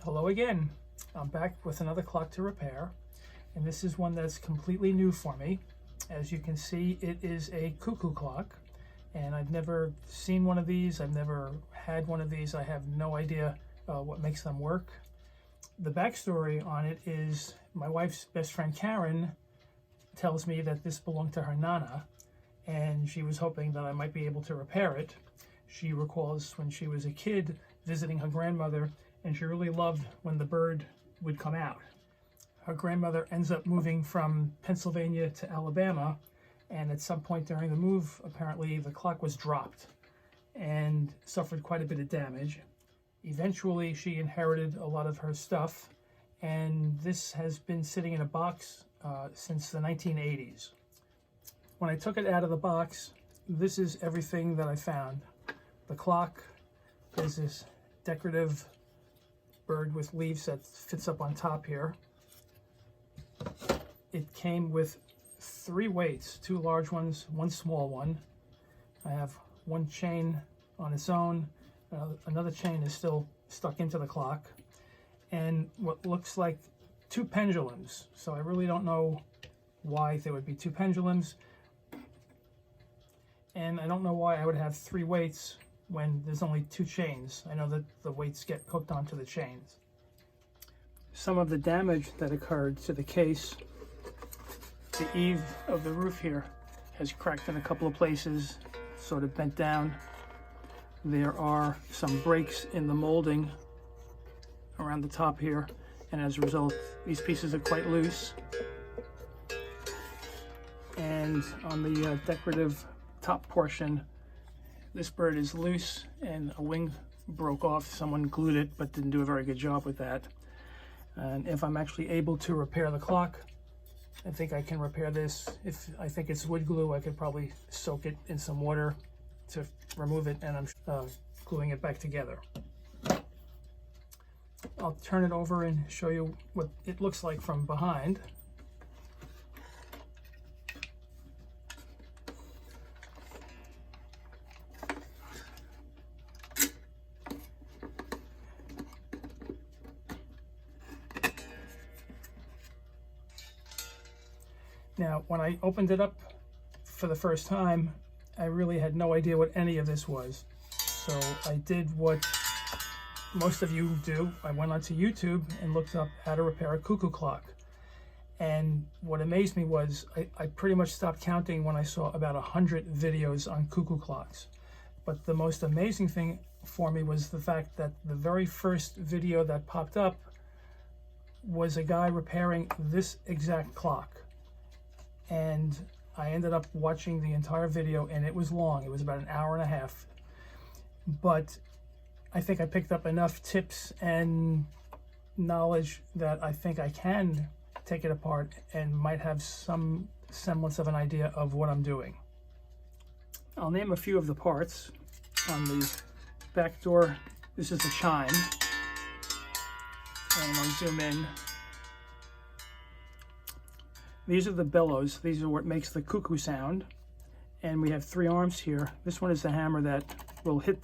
Hello again. I'm back with another clock to repair, and this is one that's completely new for me. As you can see, it is a Cuckoo clock, and I've never seen one of these. I've never had one of these. I have no idea what makes them work. The backstory on it is my wife's best friend Karen tells me that this belonged to her Nana, and she was hoping that I might be able to repair it. She recalls when she was a kid visiting her grandmother, and she really loved when the bird would come out. Her grandmother ends up moving from Pennsylvania to Alabama, and at some point during the move, apparently the clock was dropped and suffered quite a bit of damage. Eventually, she inherited a lot of her stuff, and this has been sitting in a box since the 1980s. When I took it out of the box, this is everything that I found. The clock, there's this decorative bird with leaves that fits up on top here. It came with 3 weights, 2 large ones, 1 small one. I have 1 chain on its own. Another chain is still stuck into the clock, and what looks like 2 pendulums. So I really don't know why there would be 2 pendulums, and I don't know why I would have 3 weights when there's only 2 chains. I know that the weights get hooked onto the chains. Some of the damage that occurred to the case, the eave of the roof here has cracked in a couple of places, sort of bent down. There are some breaks in the molding around the top here, and as a result, these pieces are quite loose. And on the decorative top portion, this bird is loose and a wing broke off. Someone glued it but didn't do a very good job with that. And if I'm actually able to repair the clock, I think I can repair this. If I think it's wood glue, I could probably soak it in some water to remove it, and I'm gluing it back together. I'll turn it over and show you what it looks like from behind. Now, when I opened it up for the first time, I really had no idea what any of this was. So I did what most of you do. I went onto YouTube and looked up how to repair a Cuckoo clock. And what amazed me was I pretty much stopped counting when I saw about 100 videos on Cuckoo clocks. But the most amazing thing for me was the fact that the very first video that popped up was a guy repairing this exact clock. And I ended up watching the entire video, and it was long. It was about an hour and a half. But I think I picked up enough tips and knowledge that I think I can take it apart and might have some semblance of an idea of what I'm doing. I'll name a few of the parts. On the back door, this is the chime. And I'll zoom in. These are the bellows. These are what makes the cuckoo sound. And we have 3 arms here. This one is the hammer that will hit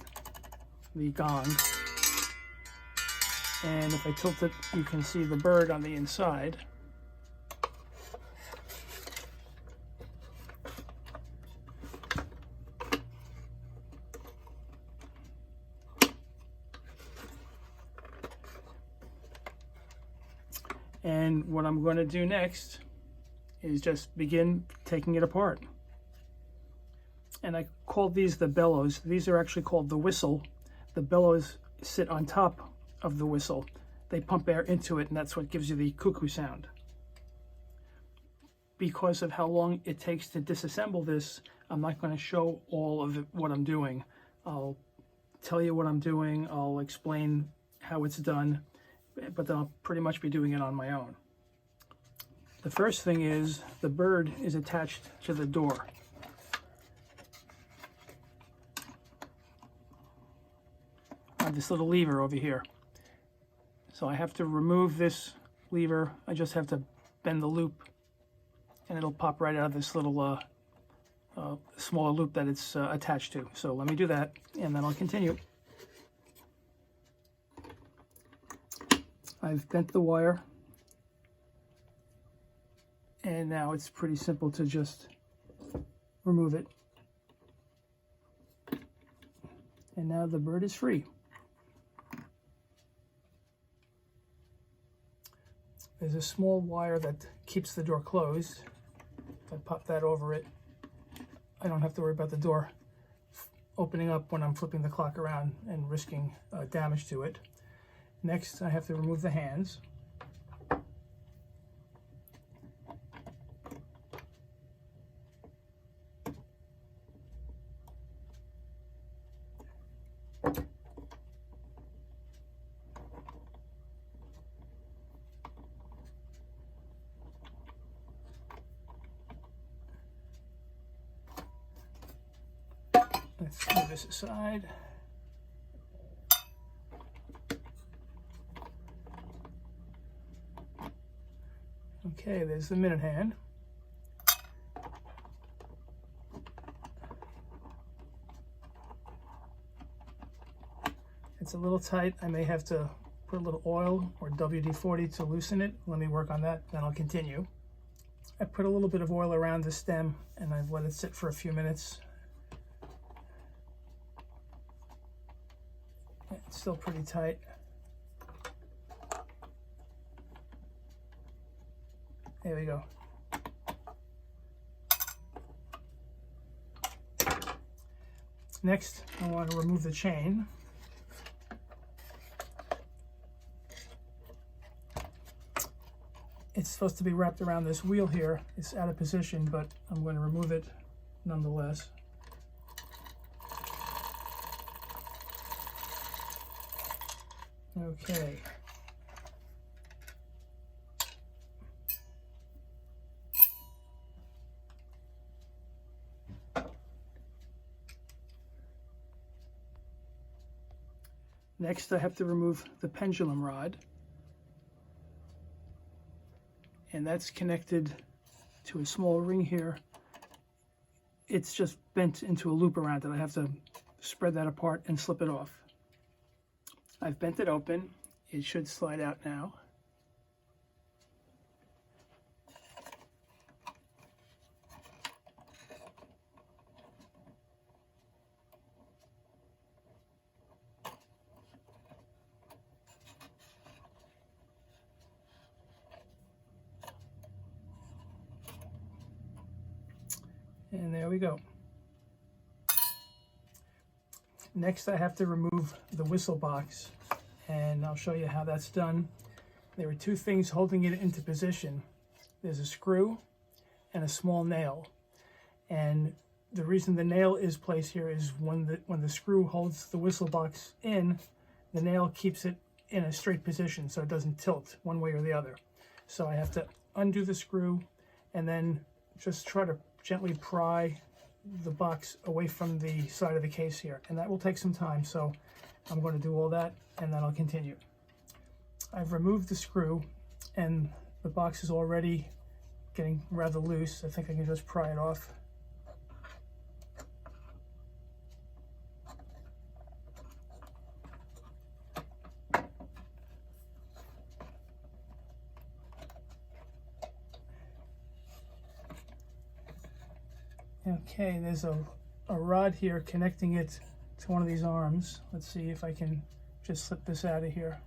the gong. And if I tilt it, you can see the bird on the inside. And what I'm going to do next is just begin taking it apart. And I called these the bellows. These are actually called the whistle. The bellows sit on top of the whistle. They pump air into it, and that's what gives you the cuckoo sound. Because of how long it takes to disassemble this, I'm not going to show all of what I'm doing. I'll tell you what I'm doing, I'll explain how it's done, but then I'll pretty much be doing it on my own. The first thing is the bird is attached to the door. I have this little lever over here. So I have to remove this lever. I just have to bend the loop, and it'll pop right out of this little smaller loop that it's attached to. So let me do that, and then I'll continue. I've bent the wire, and now it's pretty simple to just remove it. And now the bird is free. There's a small wire that keeps the door closed. If I pop that over it, I don't have to worry about the door opening up when I'm flipping the clock around and risking damage to it. Next, I have to remove the hands. Let's move this aside. Okay, there's the minute hand. It's a little tight. I may have to put a little oil or WD-40 to loosen it. Let me work on that, then I'll continue. I put a little bit of oil around the stem and I've let it sit for a few minutes. It's still pretty tight. There we go. Next, I want to remove the chain. It's supposed to be wrapped around this wheel here. It's out of position, but I'm going to remove it nonetheless. Okay. Next, I have to remove the pendulum rod, and that's connected to a small ring here. It's just bent into a loop around it. I have to spread that apart and slip it off. I've bent it open. It should slide out now. And there we go. Next, I have to remove the whistle box, and I'll show you how that's done. There are two things holding it into position. There's a screw and a small nail. And the reason the nail is placed here is when the screw holds the whistle box in, the nail keeps it in a straight position so it doesn't tilt one way or the other. So I have to undo the screw and then just try to gently pry the box away from the side of the case here, and that will take some time, so I'm going to do all that and then I'll continue. I've removed the screw and the box is already getting rather loose. I think I can just pry it off. Okay, there's a rod here connecting it to one of these arms. Let's see if I can just slip this out of here.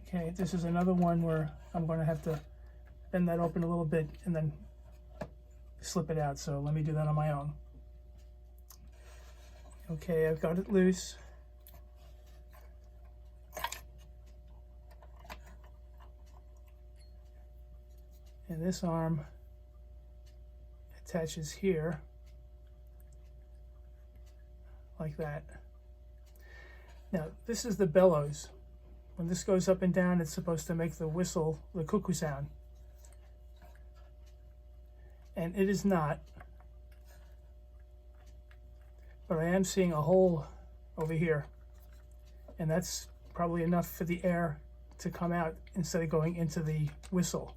Okay, this is another one where I'm going to have to bend that open a little bit and then slip it out. So let me do that on my own. Okay, I've got it loose. And this arm attaches here, like that. Now, this is the bellows. When this goes up and down, it's supposed to make the whistle, the cuckoo sound. And it is not. But I am seeing a hole over here. And that's probably enough for the air to come out instead of going into the whistle.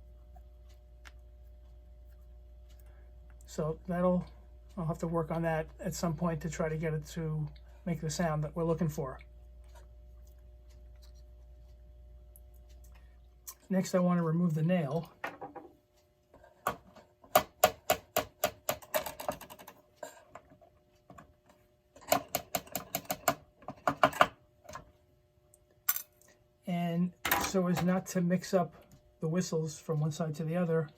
So I'll have to work on that at some point to try to get it to make the sound that we're looking for. Next, I want to remove the nail. And so as not to mix up the whistles from one side to the other,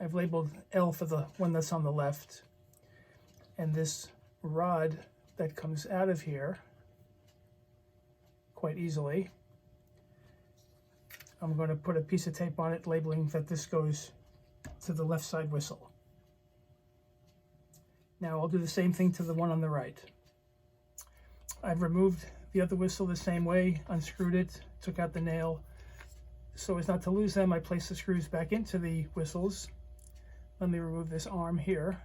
I've labeled L for the one that's on the left. And this rod that comes out of here quite easily, I'm going to put a piece of tape on it labeling that this goes to the left side whistle. Now I'll do the same thing to the one on the right. I've removed the other whistle the same way, unscrewed it, took out the nail. So as not to lose them, I place the screws back into the whistles. Let me remove this arm here.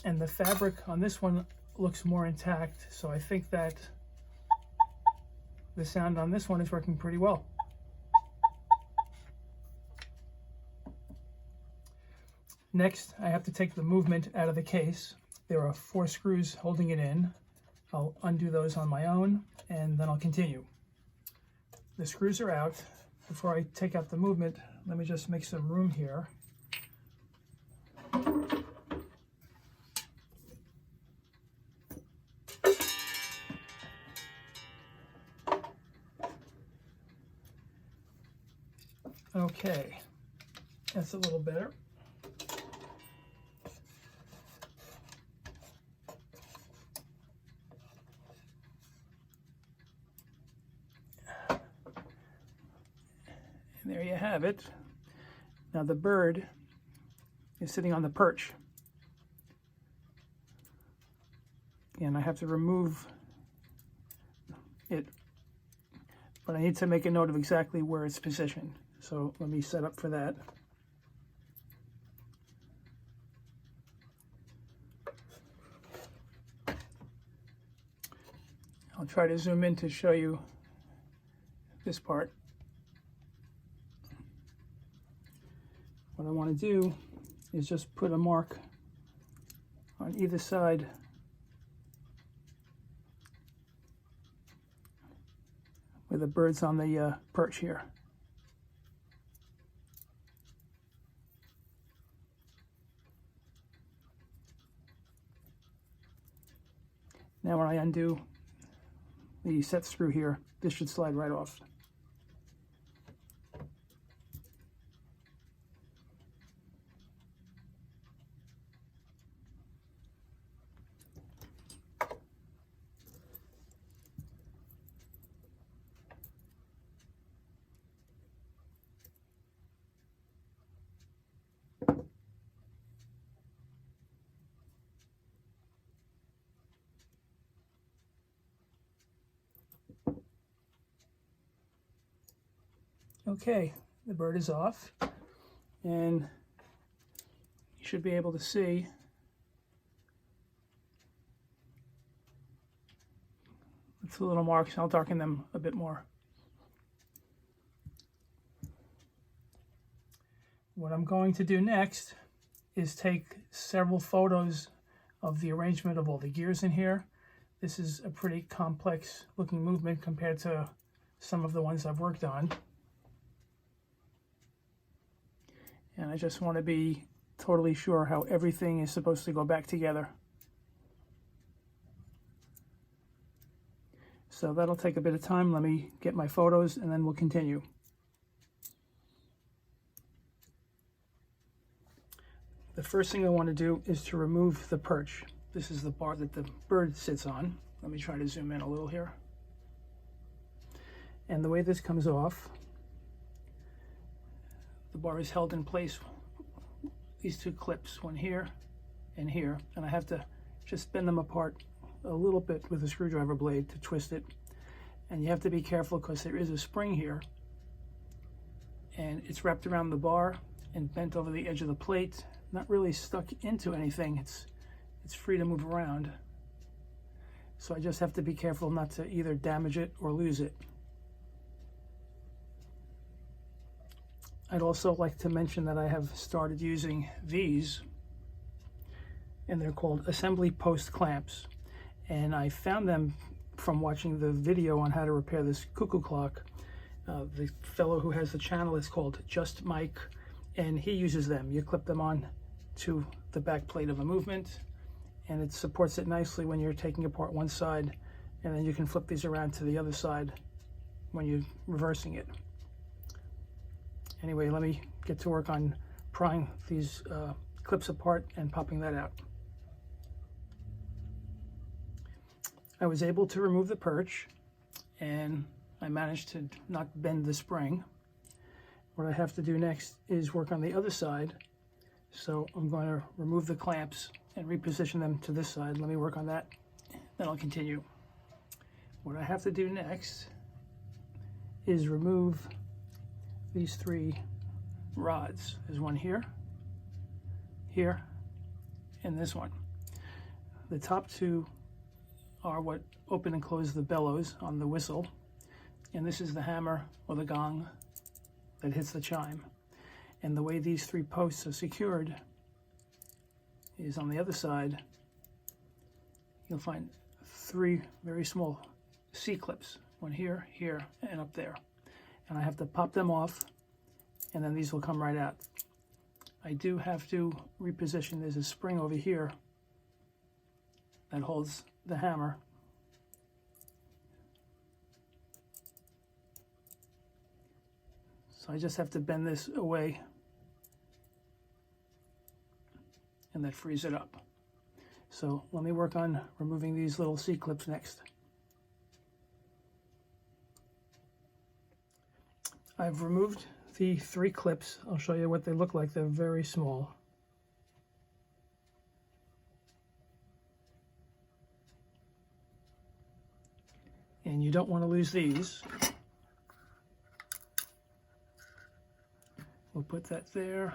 And the fabric on this one looks more intact, so I think that the sound on this one is working pretty well. Next, I have to take the movement out of the case. There are 4 screws holding it in. I'll undo those on my own, and then I'll continue. The screws are out. Before I take out the movement, let me just make some room here. Okay, that's a little better. And there you have it. Now the bird is sitting on the perch. And I have to remove it, but I need to make a note of exactly where it's positioned. So let me set up for that. I'll try to zoom in to show you this part. What I want to do is just put a mark on either side where the bird's on the perch here. Now when I undo the set screw here, this should slide right off. Okay, the bird is off, and you should be able to see it's the little marks. I'll darken them a bit more. What I'm going to do next is take several photos of the arrangement of all the gears in here. This is a pretty complex looking movement compared to some of the ones I've worked on. And I just want to be totally sure how everything is supposed to go back together. So that'll take a bit of time. Let me get my photos and then we'll continue. The first thing I want to do is to remove the perch. This is the bar that the bird sits on. Let me try to zoom in a little here. And the way this comes off, the bar is held in place, these 2 clips, one here and here, and I have to just bend them apart a little bit with a screwdriver blade to twist it. And you have to be careful because there is a spring here, and it's wrapped around the bar and bent over the edge of the plate, not really stuck into anything. It's free to move around. So I just have to be careful not to either damage it or lose it. I'd also like to mention that I have started using these, and they're called assembly post clamps. And I found them from watching the video on how to repair this Cuckoo clock. The fellow who has the channel is called Just Mike, and he uses them. You clip them on to the back plate of a movement, and it supports it nicely when you're taking apart one side, and then you can flip these around to the other side when you're reversing it. Anyway, let me get to work on prying these clips apart and popping that out. I was able to remove the perch, and I managed to not bend the spring. What I have to do next is work on the other side. So I'm going to remove the clamps and reposition them to this side. Let me work on that, then I'll continue. What I have to do next is remove these three rods. There's one here, here, and this one. The top two are what open and close the bellows on the whistle, and this is the hammer or the gong that hits the chime. And the way these three posts are secured is on the other side. You'll find three very small C-clips, one here, here, and up there. And I have to pop them off, and then these will come right out. I do have to reposition. There's a spring over here that holds the hammer. So I just have to bend this away, and that frees it up. So let me work on removing these little C-clips next. I've removed the three clips. I'll show you what they look like. They're very small. And you don't want to lose these. We'll put that there.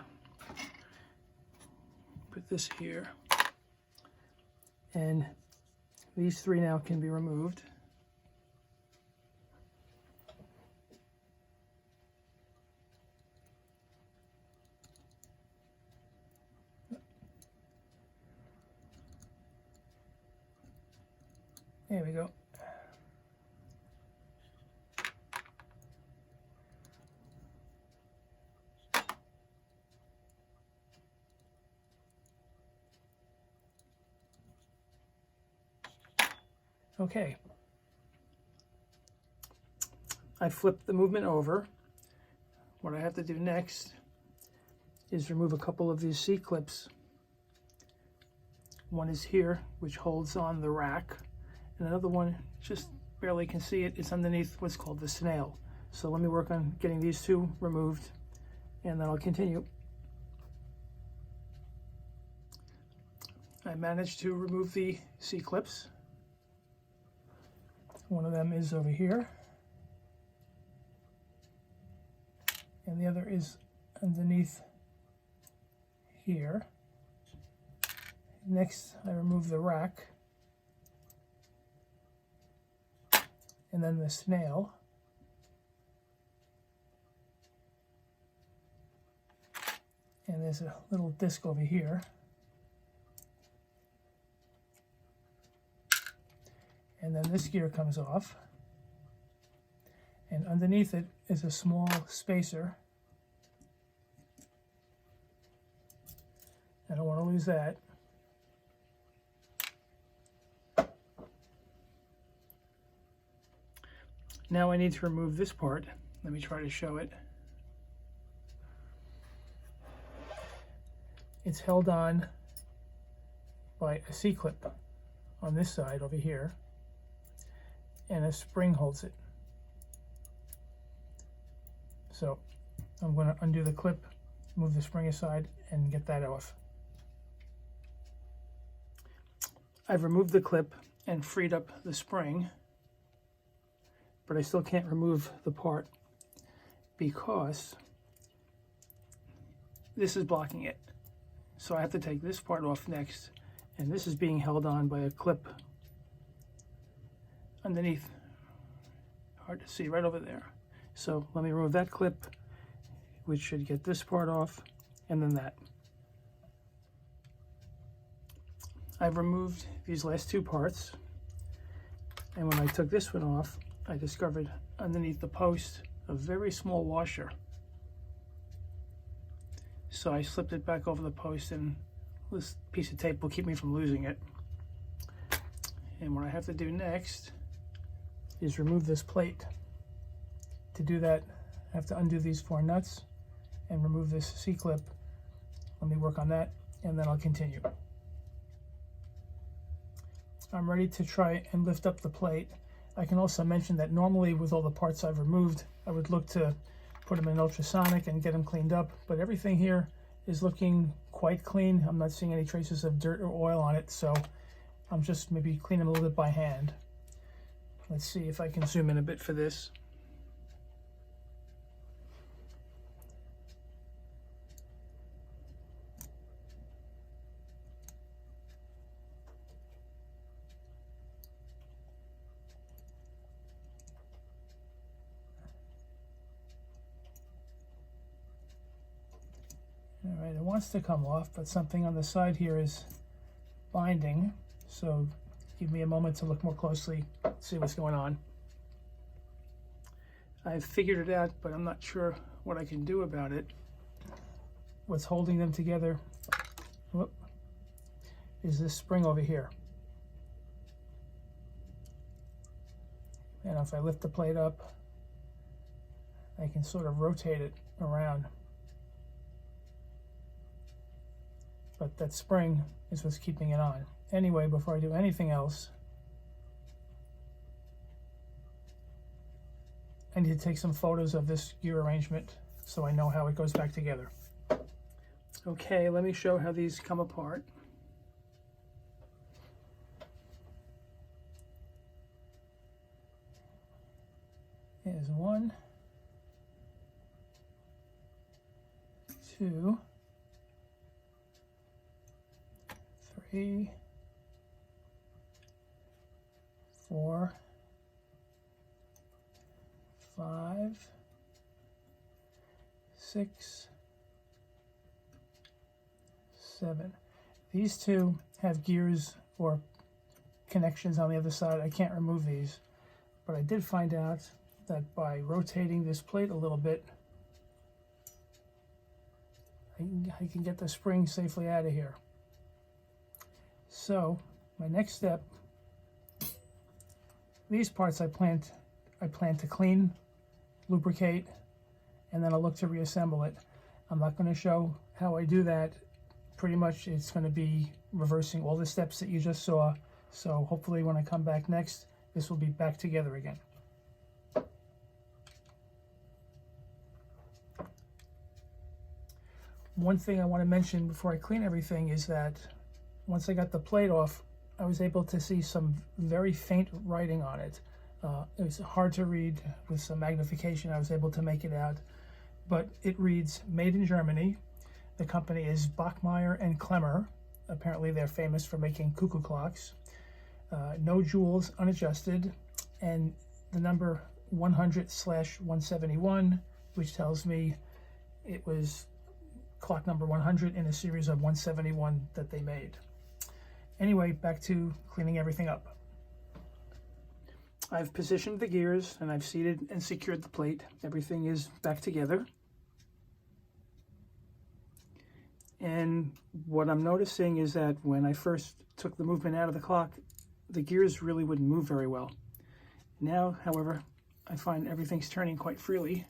Put this here. And these three now can be removed. There we go. Okay. I flipped the movement over. What I have to do next is remove a couple of these C-clips. One is here, which holds on the rack, and another one, just barely can see it, it's underneath what's called the snail. So let me work on getting these two removed, and then I'll continue. I managed to remove the C-clips. One of them is over here, and the other is underneath here. Next, I remove the rack, and then the snail. And there's a little disc over here. And then this gear comes off, and underneath it is a small spacer. I don't want to lose that. Now I need to remove this part. Let me try to show it. It's held on by a C-clip on this side over here, and a spring holds it. So I'm going to undo the clip, move the spring aside, and get that off. I've removed the clip and freed up the spring, but I still can't remove the part because this is blocking it. So I have to take this part off next, and this is being held on by a clip underneath. Hard to see right over there. So let me remove that clip, which should get this part off, and then that. I've removed these last two parts, and when I took this one off, I discovered underneath the post a very small washer. So I slipped it back over the post, and this piece of tape will keep me from losing it. And what I have to do next is remove this plate. To do that, I have to undo these 4 nuts and remove this C-clip. Let me work on that, and then I'll continue. I'm ready to try and lift up the plate. I can also mention that normally with all the parts I've removed, I would look to put them in ultrasonic and get them cleaned up, but everything here is looking quite clean. I'm not seeing any traces of dirt or oil on it, so I'm just maybe cleaning them a little bit by hand. Let's see if I can zoom in a bit for this. All right, it wants to come off, but something on the side here is binding. So give me a moment to look more closely, see what's going on. I've figured it out, but I'm not sure what I can do about it. What's holding them together is this spring over here. And if I lift the plate up, I can sort of rotate it around. But that spring is what's keeping it on. Anyway, before I do anything else, I need to take some photos of this gear arrangement so I know how it goes back together. Okay, let me show how these come apart. Here's 1, 2, 3, 4, 5, 6, 7. These 2 have gears or connections on the other side. I can't remove these, but I did find out that by rotating this plate a little bit, I can get the spring safely out of here. So my next step, these parts I plan to clean, lubricate, and then I'll look to reassemble it. I'm not going to show how I do that. Pretty much it's going to be reversing all the steps that you just saw. So hopefully when I come back next, this will be back together again. One thing I want to mention before I clean everything is that once I got the plate off, I was able to see some very faint writing on it. It was hard to read. With some magnification, I was able to make it out. But it reads, made in Germany. The company is Bachmaier and Klemmer. Apparently they're famous for making cuckoo clocks. No jewels, unadjusted. And the number 100/171, which tells me it was clock number 100 in a series of 171 that they made. Anyway, back to cleaning everything up. I've positioned the gears and I've seated and secured the plate. Everything is back together. And what I'm noticing is that when I first took the movement out of the clock, the gears really wouldn't move very well. Now, however, I find everything's turning quite freely.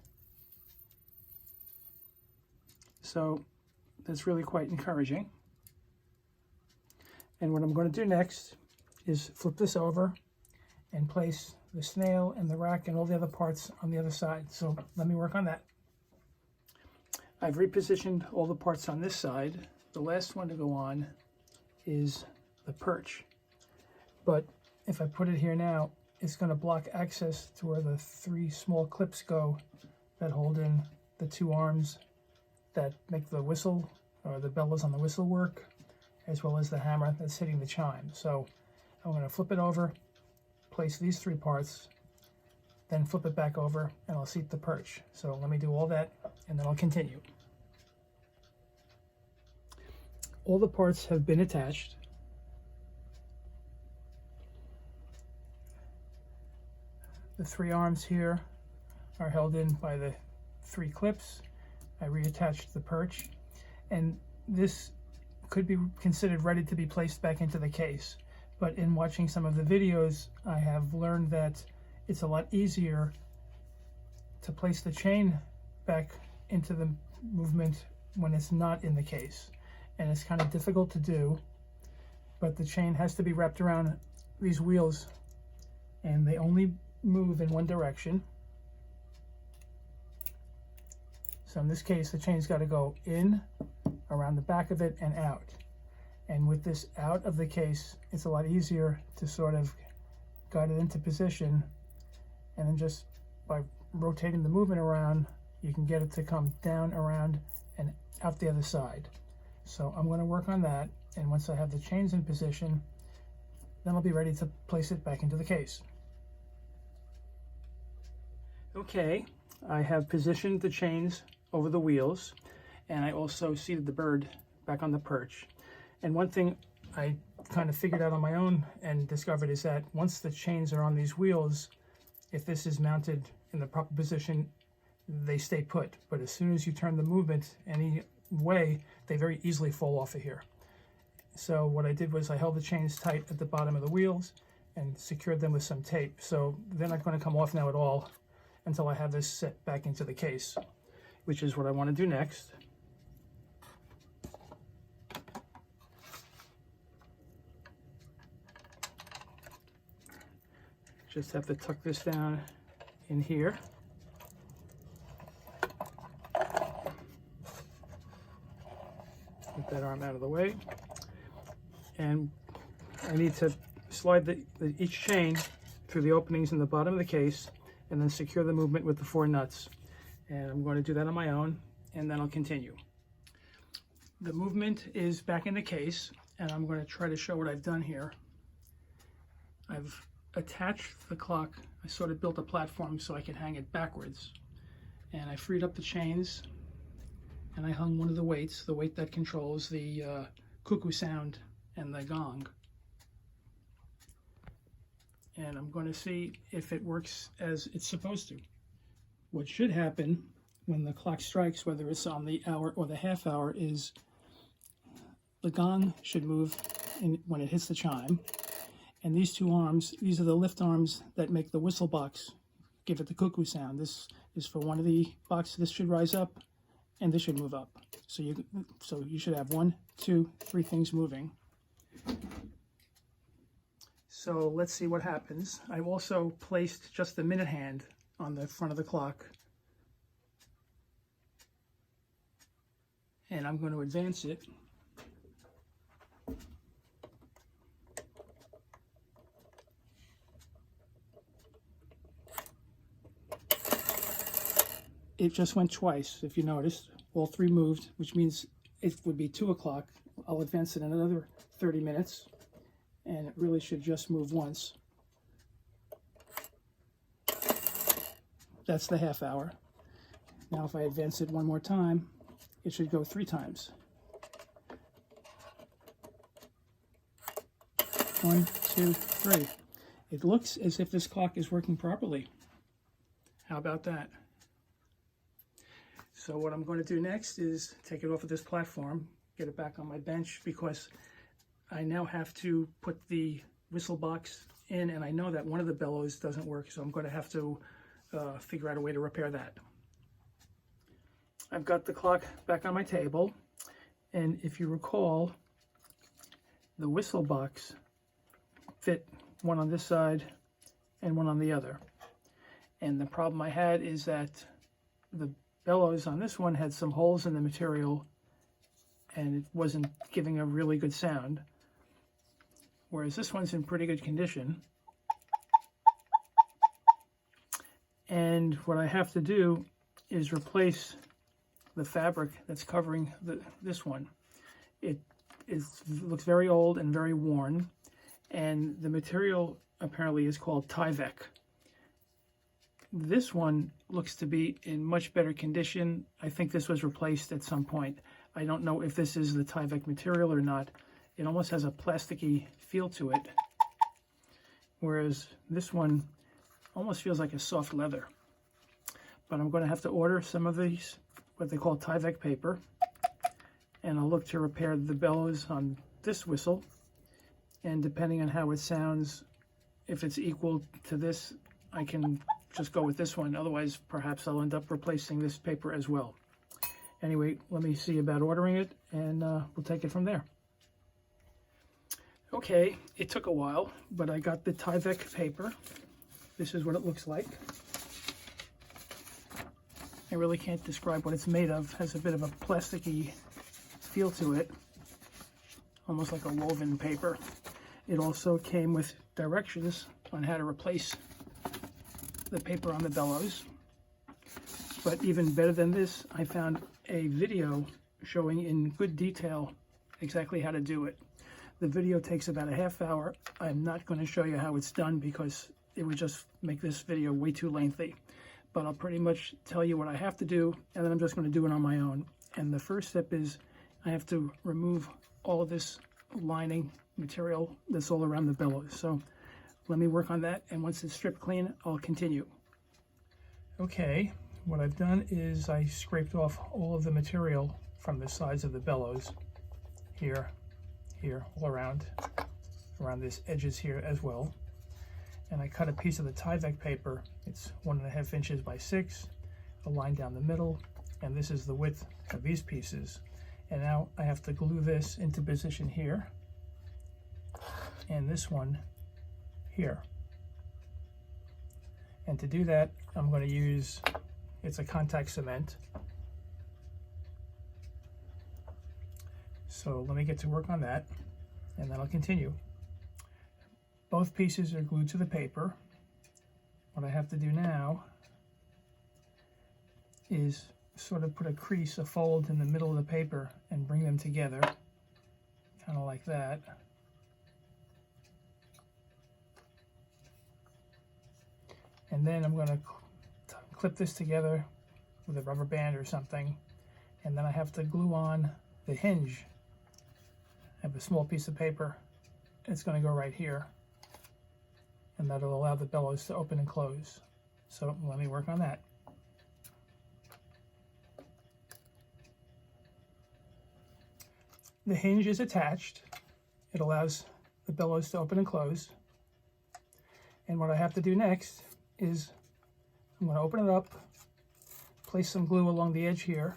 So that's really quite encouraging. And what I'm going to do next is flip this over and place the snail and the rack and all the other parts on the other side. So let me work on that. I've repositioned all the parts on this side. The last one to go on is the perch. But if I put it here now, it's going to block access to where the 3 small clips go that hold in the 2 arms that make the whistle or the bellows on the whistle work, as well as the hammer that's hitting the chime. So I'm going to flip it over, place these 3 parts, then flip it back over, and I'll seat the perch. So let me do all that, and then I'll continue. All the parts have been attached. The 3 arms here are held in by the 3 clips. I reattached the perch, and this could be considered ready to be placed back into the case. But in watching some of the videos, I have learned that it's a lot easier to place the chain back into the movement when it's not in the case. And it's kind of difficult to do, but the chain has to be wrapped around these wheels, and they only move in one direction. So in this case, the chain's got to go in, around the back of it, and out. And with this out of the case, it's a lot easier to sort of guide it into position, and then just by rotating the movement around, you can get it to come down, around, and out the other side. So I'm going to work on that, and once I have the chains in position, then I'll be ready to place it back into the case. Okay, I have positioned the chains over the wheels, and I also seated the bird back on the perch. And one thing I kind of figured out on my own and discovered is that once the chains are on these wheels, if this is mounted in the proper position, they stay put. But as soon as you turn the movement any way, they very easily fall off of here. So what I did was I held the chains tight at the bottom of the wheels and secured them with some tape. So they're not going to come off now at all until I have this set back into the case, which is what I want to do next. Just have to tuck this down in here. Get that arm out of the way. And I need to slide each chain through the openings in the bottom of the case and then secure the movement with the 4 nuts. And I'm going to do that on my own, and then I'll continue. The movement is back in the case, and I'm going to try to show what I've done here. I've attached the clock. I sort of built a platform so I could hang it backwards, and I freed up the chains, and I hung one of the weights, the weight that controls the cuckoo sound and the gong. And I'm going to see if it works as it's supposed to. What should happen when the clock strikes, whether it's on the hour or the half hour, is the gong should move when it hits the chime. And these 2 arms, these are the lift arms that make the whistle box, give it the cuckoo sound. This is for one of the boxes. This should rise up, and this should move up. So you should have 1, 2, 3 things moving. So let's see what happens. I've also placed just the minute hand on the front of the clock. And I'm going to advance it. It just went twice, if you noticed. All 3 moved, which means it would be 2 o'clock. I'll advance it another 30 minutes, and it really should just move once. That's the half hour. Now if I advance it 1 more time, it should go 3 times. 1, 2, 3. It looks as if this clock is working properly. How about that? So what I'm going to do next is take it off of this platform, get it back on my bench, because I now have to put the whistle box in, and I know that one of the bellows doesn't work, so I'm going to have to figure out a way to repair that. I've got the clock back on my table, and if you recall, the whistle box fit one on this side and one on the other. And the problem I had is that the bellows on this one had some holes in the material, and it wasn't giving a really good sound, whereas this one's in pretty good condition. And what I have to do is replace the fabric that's covering this one. It looks very old and very worn, and the material apparently is called Tyvek. This one looks to be in much better condition. I think this was replaced at some point. I don't know if this is the Tyvek material or not. It almost has a plasticky feel to it, whereas this one almost feels like a soft leather. but I'm going to have to order some of these, what they call Tyvek paper, and I'll look to repair the bellows on this whistle, and depending on how it sounds, if it's equal to this, I can just go with this one. Otherwise, perhaps I'll end up replacing this paper as well. Anyway, let me see about ordering it, and we'll take it from there. Okay, it took a while, but I got the Tyvek paper. This is what it looks like. I really can't describe what it's made of. It has a bit of a plasticky feel to it, almost like a woven paper. It also came with directions on how to replace the paper on the bellows. But even better than this, I found a video showing in good detail exactly how to do it. The video takes about a half hour. I'm not going to show you how it's done because it would just make this video way too lengthy. But I'll pretty much tell you what I have to do, and then I'm just going to do it on my own. And the first step is I have to remove all of this lining material that's all around the bellows. So let me work on that, and once it's stripped clean, I'll continue. Okay, what I've done is I scraped off all of the material from the sides of the bellows, here, all around these edges here as well. And I cut a piece of the Tyvek paper. It's 1.5 inches by 6, a line down the middle, and this is the width of these pieces. And now I have to glue this into position here, and this one here. And to do that, I'm going to use, it's a contact cement. So let me get to work on that, and then I'll continue. Both pieces are glued to the paper. What I have to do now is sort of put a crease, a fold in the middle of the paper and bring them together, kind of like that. And then I'm going to clip this together with a rubber band or something, and then I have to glue on the hinge. I have a small piece of paper. It's going to go right here, and that'll allow the bellows to open and close. So let me work on that. The hinge is attached. It allows the bellows to open and close. And what I have to do next is I'm going to open it up, place some glue along the edge here,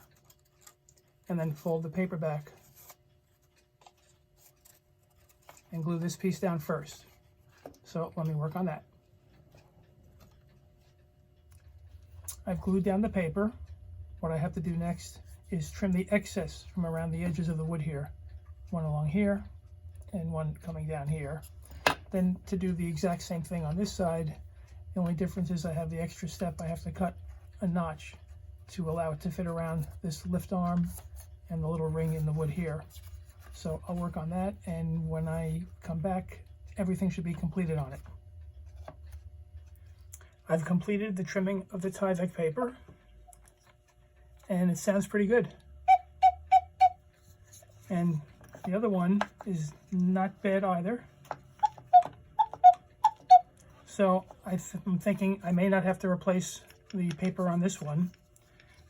and then fold the paper back and glue this piece down first. So let me work on that. I've glued down the paper. What I have to do next is trim the excess from around the edges of the wood here. One along here and one coming down here. Then to do the exact same thing on this side, the only difference is I have the extra step. I have to cut a notch to allow it to fit around this lift arm and the little ring in the wood here. So I'll work on that, and when I come back, everything should be completed on it. I've completed the trimming of the Tyvek paper, and it sounds pretty good. And the other one is not bad either. So I'm thinking I may not have to replace the paper on this one.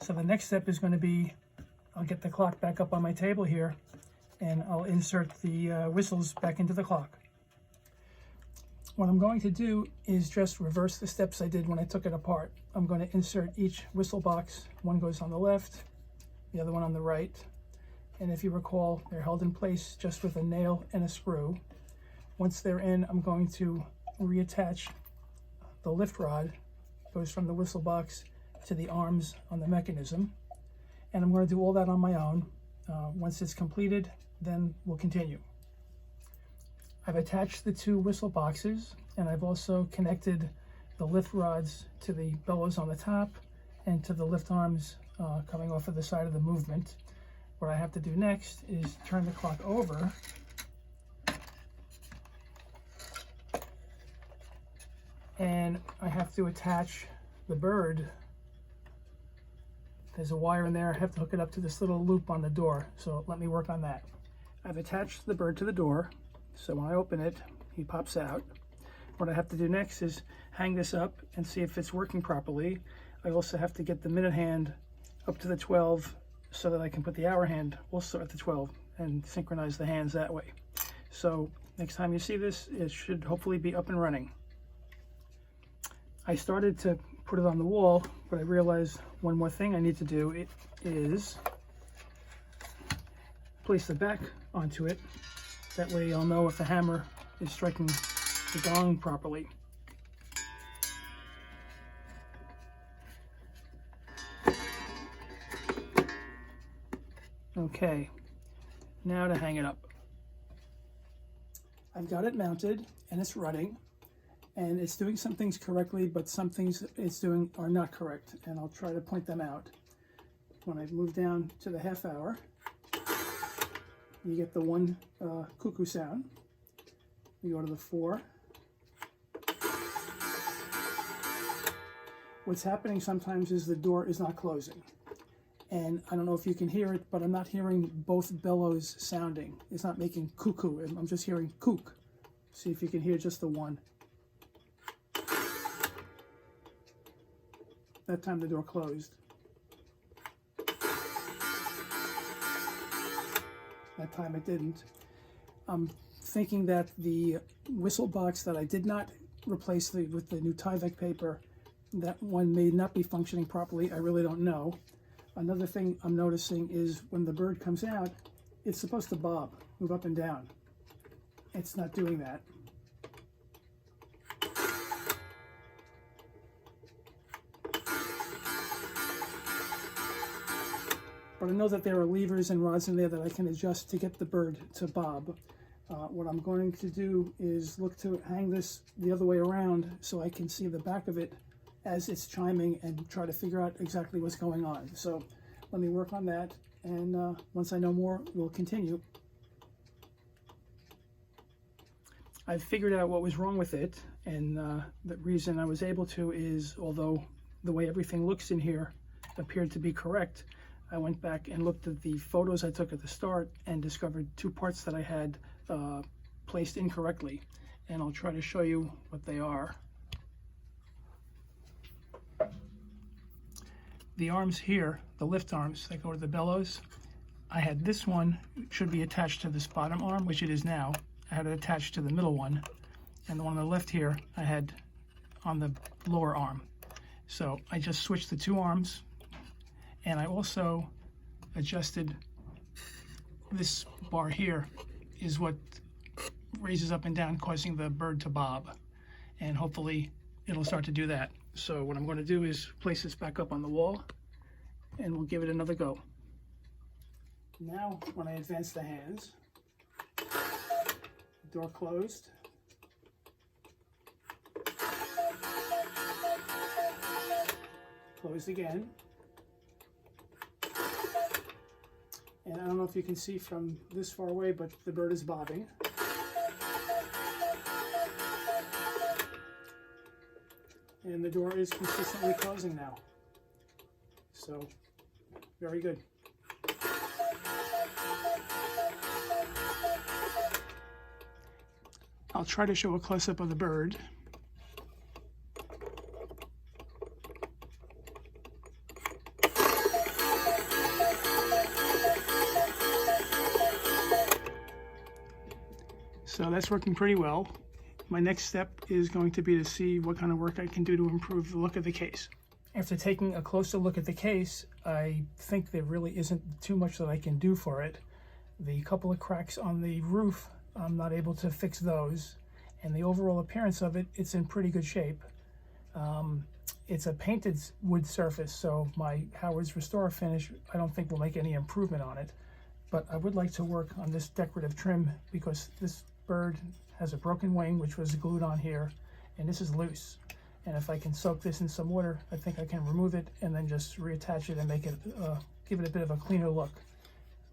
So the next step is going to be, I'll get the clock back up on my table here, and I'll insert the whistles back into the clock. What I'm going to do is just reverse the steps I did when I took it apart. I'm going to insert each whistle box. One goes on the left, the other one on the right. And if you recall, they're held in place just with a nail and a screw. Once they're in, I'm going to reattach the lift rod. Goes from the whistle box to the arms on the mechanism. And I'm going to do all that on my own. Once it's completed, then we'll continue. I've attached the two whistle boxes, and I've also connected the lift rods to the bellows on the top and to the lift arms coming off of the side of the movement. What I have to do next is turn the clock over and I have to attach the bird. There's a wire in there. I have to hook it up to this little loop on the door, so let me work on that. I've attached the bird to the door, so when I open it, he pops out. What I have to do next is hang this up and see if it's working properly. I also have to get the minute hand up to the 12 so that I can put the hour hand also at the 12 and synchronize the hands that way. So next time you see this, it should hopefully be up and running. I started to put it on the wall, but I realized one more thing I need to do. It is place the back onto it. That way I'll know if the hammer is striking the gong properly. Okay, now to hang it up. I've got it mounted and it's running, and it's doing some things correctly, but some things it's doing are not correct, and I'll try to point them out. When I move down to the half hour, you get the one cuckoo sound. You go to the 4. What's happening sometimes is the door is not closing. And I don't know if you can hear it, but I'm not hearing both bellows sounding. It's not making cuckoo. I'm just hearing kook. See if you can hear just the one. That time the door closed. That time it didn't. I'm thinking that the whistle box that I did not replace with the new Tyvek paper, that one may not be functioning properly. I really don't know. Another thing I'm noticing is when the bird comes out, it's supposed to bob, move up and down. It's not doing that. But I know that there are levers and rods in there that I can adjust to get the bird to bob. What I'm going to do is look to hang this the other way around so I can see the back of it as it's chiming and try to figure out exactly what's going on. So let me work on that, and once I know more, we'll continue. I've figured out what was wrong with it, and the reason I was able to is, although the way everything looks in here appeared to be correct, I went back and looked at the photos I took at the start and discovered 2 parts that I had placed incorrectly, and I'll try to show you what they are. The arms here, the lift arms that go to the bellows, I had this one should be attached to this bottom arm, which it is now. I had it attached to the middle one, and the one on the left here I had on the lower arm. So I just switched the 2 arms, and I also adjusted this bar here is what raises up and down, causing the bird to bob, and hopefully it'll start to do that. So what I'm going to do is place this back up on the wall, and we'll give it another go. Now when I advance the hands, door closed, closed again, and I don't know if you can see from this far away, but the bird is bobbing. And the door is consistently closing now. So, very good. I'll try to show a close-up of the bird. So that's working pretty well. My next step is going to be to see what kind of work I can do to improve the look of the case. After taking a closer look at the case, I think there really isn't too much that I can do for it. The couple of cracks on the roof, I'm not able to fix those. And the overall appearance of it, it's in pretty good shape. It's a painted wood surface, so my Howard's Restore finish, I don't think will make any improvement on it. But I would like to work on this decorative trim because this bird has a broken wing, which was glued on here, and this is loose. And if I can soak this in some water, I think I can remove it and then just reattach it and make it, give it a bit of a cleaner look.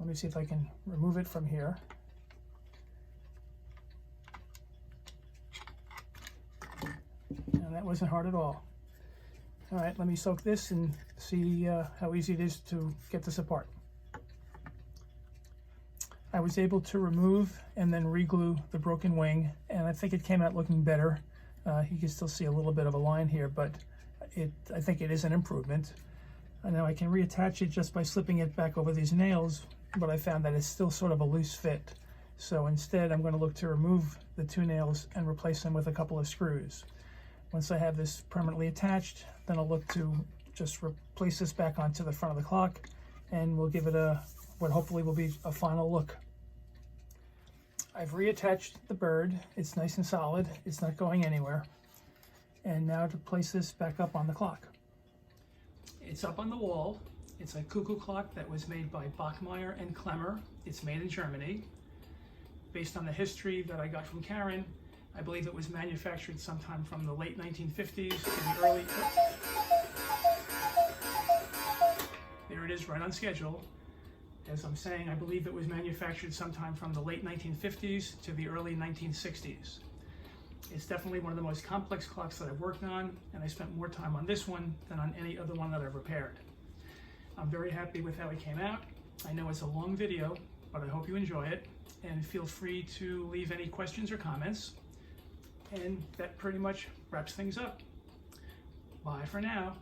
Let me see if I can remove it from here. And that wasn't hard at all. All right, let me soak this and see how easy it is to get this apart. I was able to remove and then re-glue the broken wing, and I think it came out looking better. You can still see a little bit of a line here, but I think it is an improvement. I know I can reattach it just by slipping it back over these nails, but I found that it's still sort of a loose fit. So instead, I'm going to look to remove the 2 nails and replace them with a couple of screws. Once I have this permanently attached, then I'll look to just replace this back onto the front of the clock, and we'll give it what hopefully will be a final look. I've reattached the bird. It's nice and solid. It's not going anywhere. And now to place this back up on the clock. It's up on the wall. It's a Cuckoo clock that was made by Bachmaier and Klemmer. It's made in Germany. Based on the history that I got from Karen, I believe it was manufactured sometime from the late 1950s to the early... There it is, right on schedule. As I'm saying, I believe it was manufactured sometime from the late 1950s to the early 1960s. It's definitely one of the most complex clocks that I've worked on, and I spent more time on this one than on any other one that I've repaired. I'm very happy with how it came out. I know it's a long video, but I hope you enjoy it, and feel free to leave any questions or comments. And that pretty much wraps things up. Bye for now.